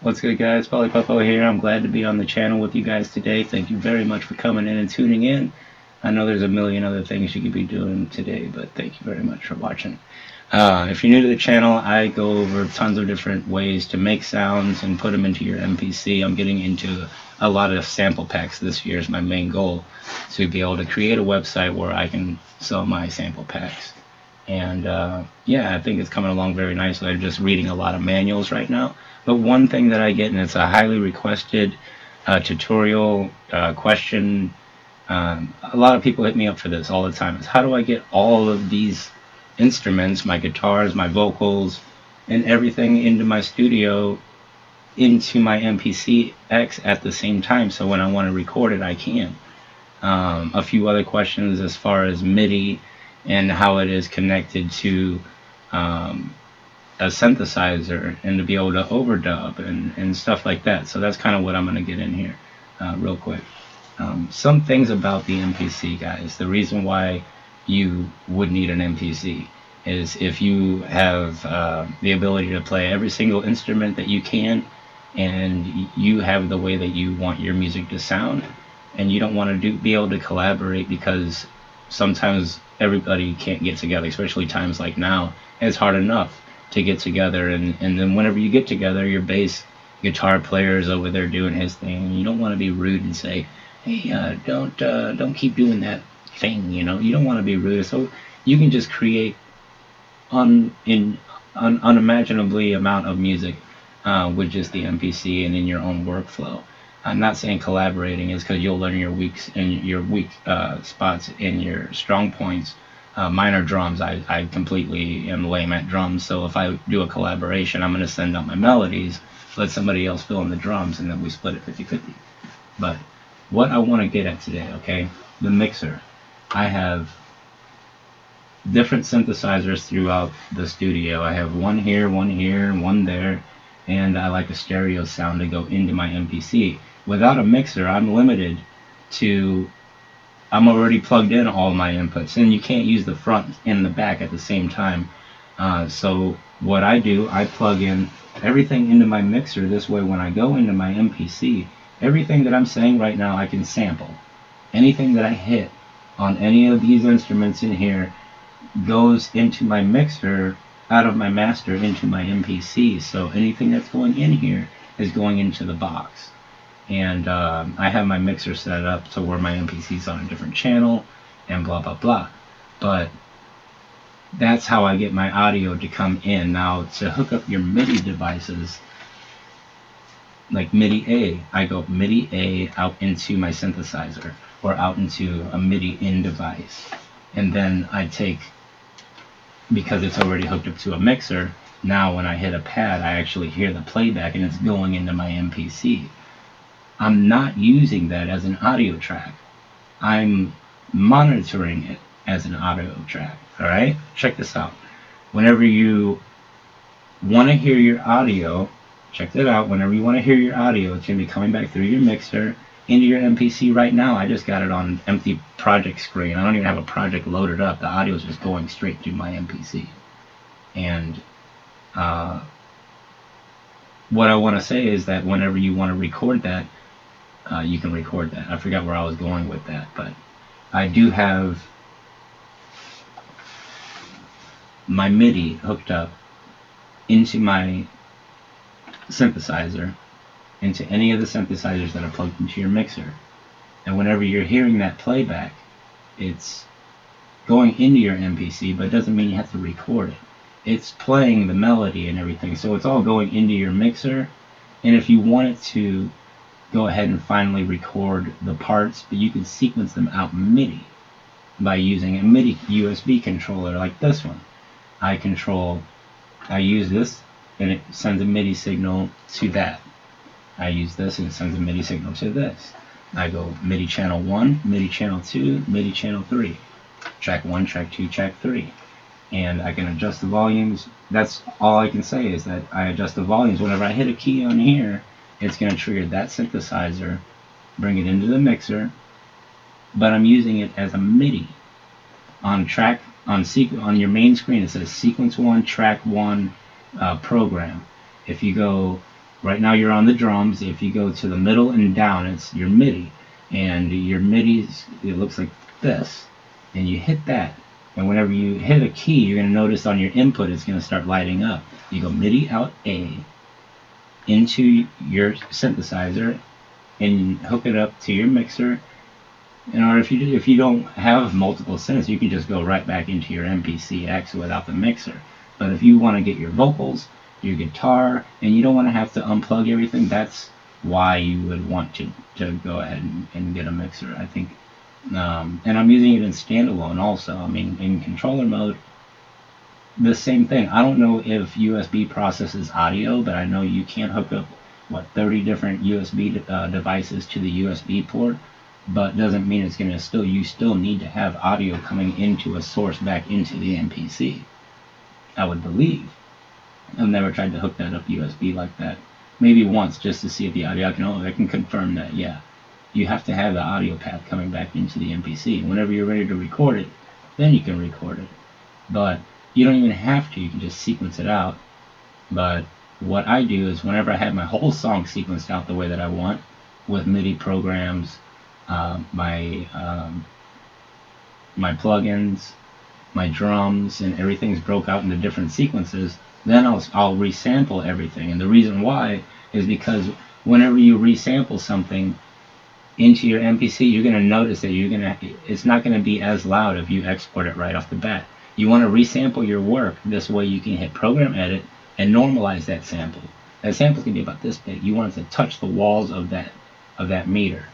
What's good, guys? Polypopo here. I'm glad to be on the channel with you guys today. Thank you very much for coming in and tuning in. I know there's a million other things you could be doing today, but thank you very much for watching. If you're new to the channel, I go over tons of different ways to make sounds and put them into your MPC. I'm getting into a lot of sample packs this year is my main goal, to be able to create a website where I can sell my sample packs. And yeah, I think it's coming along very nicely. I'm just reading a lot of manuals right now. But one thing that I get, and it's a highly requested tutorial question, a lot of people hit me up for this all the time, is how do I get all of these instruments, my guitars, my vocals, and everything into my studio, into my MPC X at the same time, so when I want to record it, I can. A few other questions as far as MIDI and how it is connected to um, a synthesizer and to be able to overdub and stuff like that. So that's kind of what I'm going to get in here real quick. Some things about the MPC, guys. The reason why you would need an MPC is if you have the ability to play every single instrument that you can, and you have the way that you want your music to sound, and you don't want to be able to collaborate because sometimes everybody can't get together, especially times like now. It's hard enough to get together, and then whenever you get together, your bass guitar player is over there doing his thing, and you don't want to be rude and say, hey, don't keep doing that thing. You don't want to be rude, so you can just create unimaginably amount of music with just the MPC and in your own workflow. I'm not saying collaborating is because you'll learn your weaks and your weak spots and your strong points. Minor drums, I completely am lame at drums, so if I do a collaboration, I'm going to send out my melodies, let somebody else fill in the drums, and then we split it 50-50. But what I want to get at today, okay, the mixer. I have different synthesizers throughout the studio. I have one here, and one there, and I like a stereo sound to go into my MPC. Without a mixer, I'm limited to, I'm already plugged in all my inputs, and you can't use the front and the back at the same time. So what I do, I plug in everything into my mixer. This way, when I go into my MPC, everything that I'm saying right now, I can sample. Anything that I hit on any of these instruments in here goes into my mixer, out of my master into my MPC. So anything that's going in here is going into the box. And I have my mixer set up to where my MPC is on a different channel and blah blah blah. But that's how I get my audio to come in. Now, to hook up your MIDI devices, like MIDI A, I go MIDI A out into my synthesizer or out into a MIDI in device. And then I take, because it's already hooked up to a mixer, now when I hit a pad, I actually hear the playback and it's going into my MPC. I'm not using that as an audio track. I'm monitoring it as an audio track. All right? Check this out. Whenever you want to hear your audio, check that out. Whenever you want to hear your audio, it's going to be coming back through your mixer into your MPC right now. I just got it on empty project screen. I don't even have a project loaded up. The audio is just going straight to my MPC. And uh, what I want to say is that whenever you want to record that, you can record that. I forgot where I was going with that, but I do have my MIDI hooked up into my synthesizer, into any of the synthesizers that are plugged into your mixer. And whenever you're hearing that playback, it's going into your MPC, but it doesn't mean you have to record it. It's playing the melody and everything, so it's all going into your mixer. And if you wanted to go ahead and finally record the parts, but you can sequence them out MIDI by using a MIDI USB controller like this one. I use this and it sends a MIDI signal to that. I use this and it sends a MIDI signal to this. I go MIDI channel 1, MIDI channel 2, MIDI channel 3, track 1, track 2, track 3. And I can adjust the volumes. That's all I can say, is that I adjust the volumes. Whenever I hit a key on here, it's going to trigger that synthesizer, bring it into the mixer, but I'm using it as a MIDI. On your main screen, it says sequence 1, track 1, program. If you go Right now you're on the drums. If you go to the middle and down, it's your MIDI. And your MIDI's, it looks like this. And you hit that. And whenever you hit a key, you're going to notice on your input it's going to start lighting up. You go MIDI out A into your synthesizer and hook it up to your mixer. Or if you don't have multiple synths, you can just go right back into your MPC X without the mixer. But if you want to get your vocals, your guitar, and you don't want to have to unplug everything, that's why you would want to go ahead and get a mixer, I think. And I'm using it in standalone also. I mean, in controller mode, the same thing. I don't know if USB processes audio, but I know you can't hook up 30 different USB devices to the USB port, but doesn't mean it's gonna you still need to have audio coming into a source back into the MPC. I would believe. I've never tried to hook that up USB like that. Maybe once just to see if the audio. I can confirm that. Yeah, you have to have the audio path coming back into the MPC. Whenever you're ready to record it, then you can record it. But you don't even have to. You can just sequence it out. But what I do is whenever I have my whole song sequenced out the way that I want, with MIDI programs, my plugins, my drums, and everything's broke out into different sequences, then I'll resample everything. And the reason why is because whenever you resample something into your MPC, you're gonna notice that it's not gonna be as loud if you export it right off the bat. You want to resample your work. This way you can hit Program Edit and normalize that sample. That sample's gonna be about this big. You want it to touch the walls of that meter.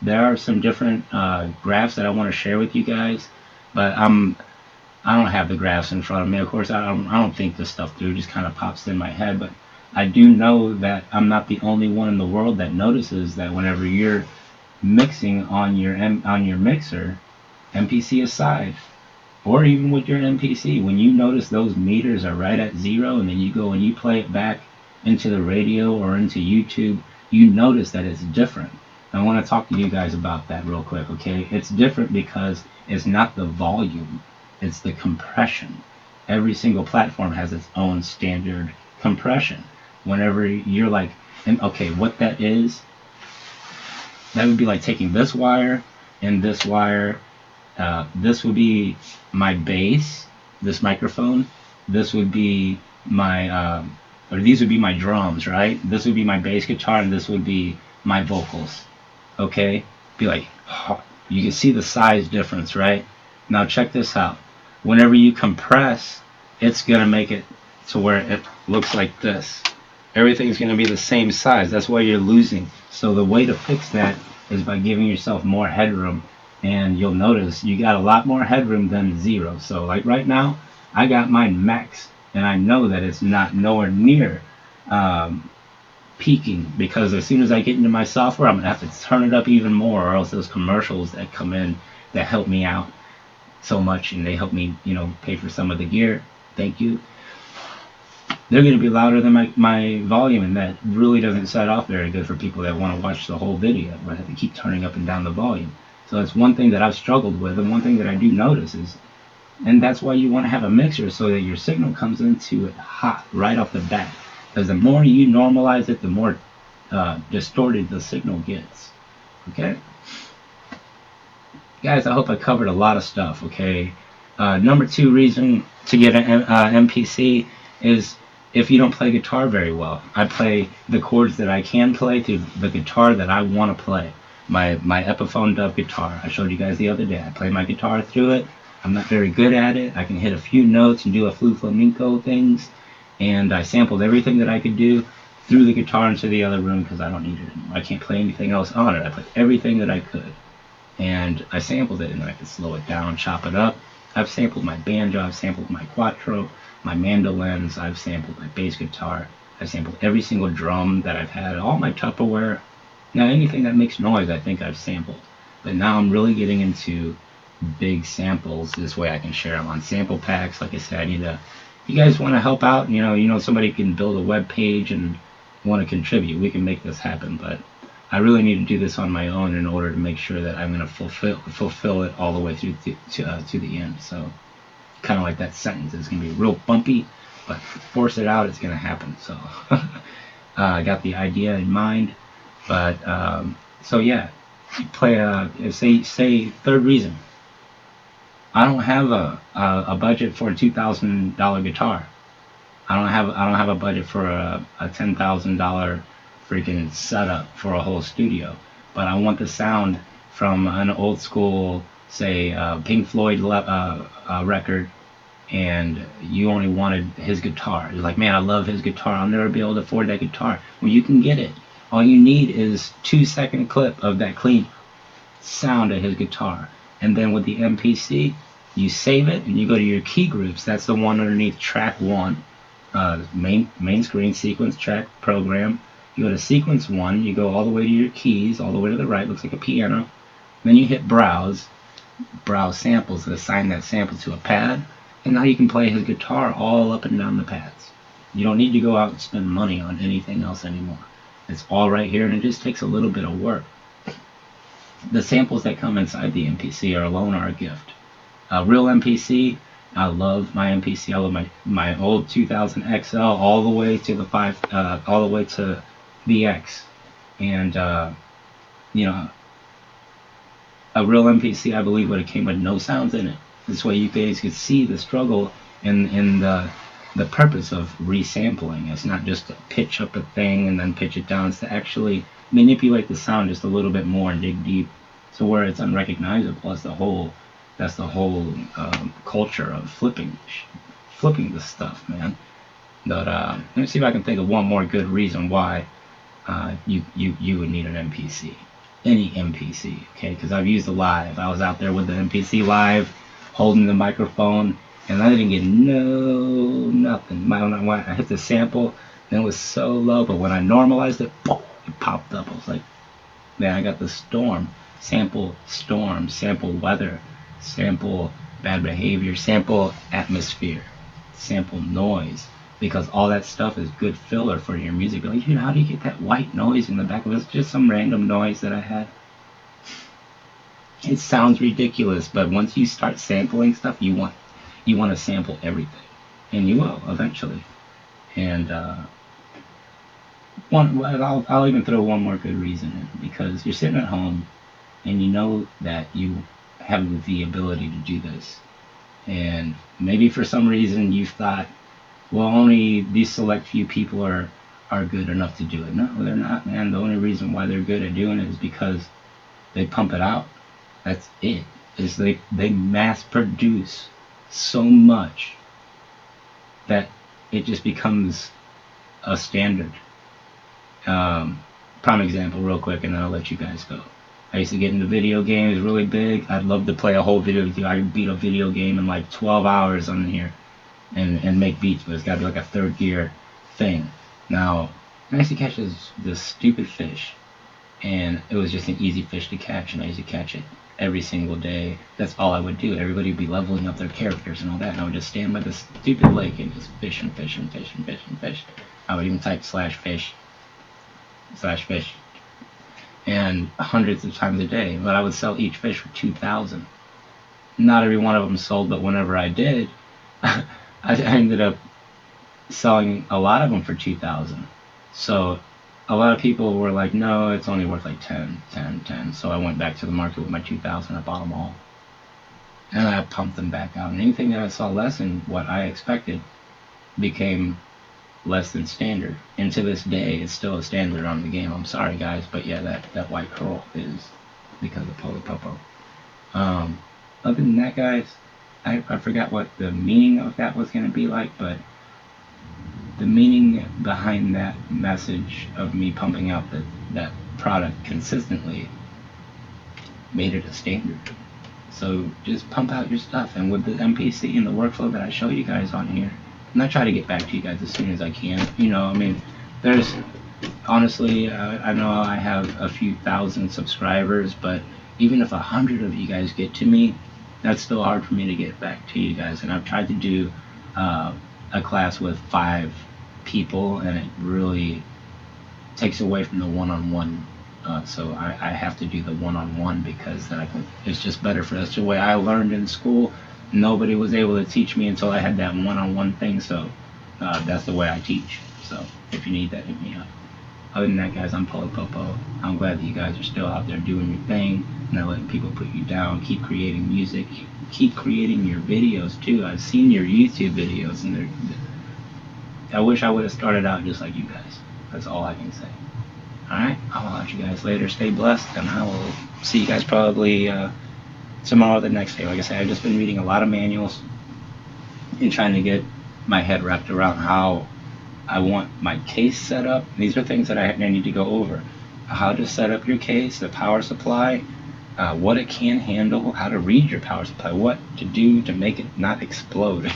There are some different graphs that I want to share with you guys, but I don't have the graphs in front of me. Of course, I don't think this stuff through. It just kind of pops in my head. But I do know that I'm not the only one in the world that notices that whenever you're mixing on your mixer, MPC aside, or even with your MPC, when you notice those meters are right at 0, and then you go and you play it back into the radio or into YouTube, you notice that it's different. I want to talk to you guys about that real quick, okay? It's different because it's not the volume, it's the compression. Every single platform has its own standard compression. Whenever you're like, and okay, what that is, that would be like taking this wire and this wire. This would be my bass, this microphone. This would be my, or these would be my drums, right? This would be my bass guitar, and this would be my vocals. Okay? Be like, you can see the size difference, right? Now check this out. Whenever you compress, it's gonna make it to where it looks like this. Everything's gonna be the same size. That's why you're losing. So the way to fix that is by giving yourself more headroom. And you'll notice you got a lot more headroom than 0. So like right now, I got mine max, and I know that it's not nowhere near peaking, because as soon as I get into my software, I'm gonna have to turn it up even more, or else those commercials that come in that help me out so much, and they help me, pay for some of the gear. Thank you. They're going to be louder than my volume, and that really doesn't set off very good for people that want to watch the whole video. I have to keep turning up and down the volume. So that's one thing that I've struggled with, and one thing that I do notice is, and that's why you want to have a mixer, so that your signal comes into it hot right off the bat. Because the more you normalize it, the more distorted the signal gets. Okay? Guys, I hope I covered a lot of stuff, okay? Number 2 reason to get an MPC is if you don't play guitar very well. I play the chords that I can play through the guitar that I want to play. My Epiphone Dove guitar. I showed you guys the other day. I play my guitar through it. I'm not very good at it. I can hit a few notes and do a few flamenco things. And I sampled everything that I could do through the guitar into the other room because I don't need it anymore. I can't play anything else on it. I played everything that I could. And I sampled it, and then I could slow it down, chop it up. I've sampled my banjo, I've sampled my quattro, my mandolins, I've sampled my bass guitar, I've sampled every single drum that I've had, all my Tupperware. Now anything that makes noise I think I've sampled. But now I'm really getting into big samples. This way I can share them on sample packs. Like I said, I need to, if you guys want to help out, somebody can build a web page and want to contribute, we can make this happen. But I really need to do this on my own in order to make sure that I'm going to fulfill it all the way through to the end. So kind of like that sentence, it's going to be real bumpy, but force it out, it's going to happen. So I got the idea in mind, but so yeah, you play say third reason. I don't have a budget for a $2,000 guitar. I don't have a budget for a $10,000 freaking setup for a whole studio. But I want the sound from an old school, say, Pink Floyd record, and you only wanted his guitar. You're like, man, I love his guitar. I'll never be able to afford that guitar. Well, you can get it. All you need is 2 second clip of that clean sound of his guitar. And then with the MPC, you save it and you go to your key groups. That's the one underneath track one, main screen sequence track program. You go to sequence one, you go all the way to your keys, all the way to the right, looks like a piano. Then you hit browse samples, and assign that sample to a pad, and now you can play his guitar all up and down the pads. You don't need to go out and spend money on anything else anymore. It's all right here, and it just takes a little bit of work. The samples that come inside the MPC alone are a gift. Real MPC, I love my MPC. I love my old 2000 XL all the way to the all the way to the X, and you know, a real MPC I believe would have came with no sounds in it. This way you guys could see the struggle and the purpose of resampling. It's not just to pitch up a thing and then pitch it down. It's to actually manipulate the sound just a little bit more and dig deep to where it's unrecognizable. That's the whole culture of flipping this stuff, man. But let me see if I can think of one more good reason why you would need an MPC. Any MPC, okay? Because I've used the live. I was out there with the MPC live, holding the microphone, and I didn't get nothing. When I hit the sample, and it was so low, but when I normalized it, boom, it popped up. I was like, man, I got the storm, sample weather, sample bad behavior, sample atmosphere, sample noise, because all that stuff is good filler for your music. Like, how do you get that white noise in the back of it? It's just some random noise that I had. It sounds ridiculous, but once you start sampling stuff, you want to sample everything, and you will eventually. And I'll even throw one more good reason in, because you're sitting at home and you know that you have the ability to do this, and maybe for some reason you thought, well, only these select few people are good enough to do it. No, they're not, man. The only reason why they're good at doing it is because they pump it out. That's it. Is they mass produce so much that it just becomes a standard. Prime example, real quick, and then I'll let you guys go. I used to get into video games really big. I'd love to play a whole video game. I could beat a video game in like 12 hours on here and make beats, but it's got to be like a third gear thing. Now, I used to catch this stupid fish, and it was just an easy fish to catch, and I used to catch it every single day. That's all I would do. Everybody would be leveling up their characters and all that, and I would just stand by this stupid lake and just fish and fish and fish and fish and fish. I would even type /fish, and hundreds of times a day, but I would sell each fish for 2,000. Not every one of them sold, but whenever I did, I ended up selling a lot of them for 2,000. So a lot of people were like, no, it's only worth like 10. So I went back to the market with my 2,000. I bought them all, and I pumped them back out. And anything that I saw less than what I expected became less than standard. And to this day, it's still a standard on the game. I'm sorry, guys, but yeah, that white curl is because of Polypopo. Other than that, guys, I forgot what the meaning of that was going to be like, but the meaning behind that message of me pumping out that product consistently made it a standard. So just pump out your stuff, and with the MPC and the workflow that I show you guys on here, and I try to get back to you guys as soon as I can. I mean, there's honestly, I know I have a few thousand subscribers, but even if 100 of you guys get to me, that's still hard for me to get back to you guys. And I've tried to do a class with 5 people, and it really takes away from the one-on-one. So I have to do the one-on-one, because then it's just better for us. The way I learned in school, nobody was able to teach me until I had that one-on-one thing. So that's the way I teach. So if you need that, hit me up. Other than that, guys, I'm Paulo Popo. I'm glad that you guys are still out there doing your thing, not letting people put you down. Keep creating music. Keep creating your videos too. I've seen your YouTube videos, and I wish I would have started out just like you guys. That's all I can say. All right, I'll watch you guys later. Stay blessed, and I will see you guys probably tomorrow or the next day. Like I said, I've just been reading a lot of manuals and trying to get my head wrapped around how I want my case set up. These are things that I need to go over. How to set up your case, the power supply, what it can handle, how to read your power supply, what to do to make it not explode,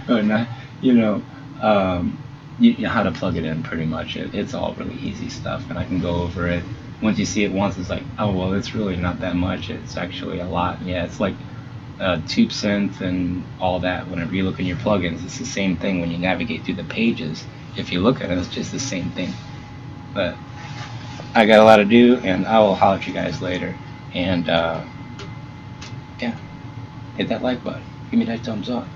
or not, you know, how to plug it in. Pretty much, it's all really easy stuff, and I can go over it. Once you see it once, it's like, oh well, it's really not that much. It's actually a lot. Yeah, it's like tube synth and all that. Whenever you look in your plugins, it's the same thing when you navigate through the pages. If you look at it, it's just the same thing. But I got a lot to do, and I will holler at you guys later. And yeah, hit that like button. Give me that thumbs up.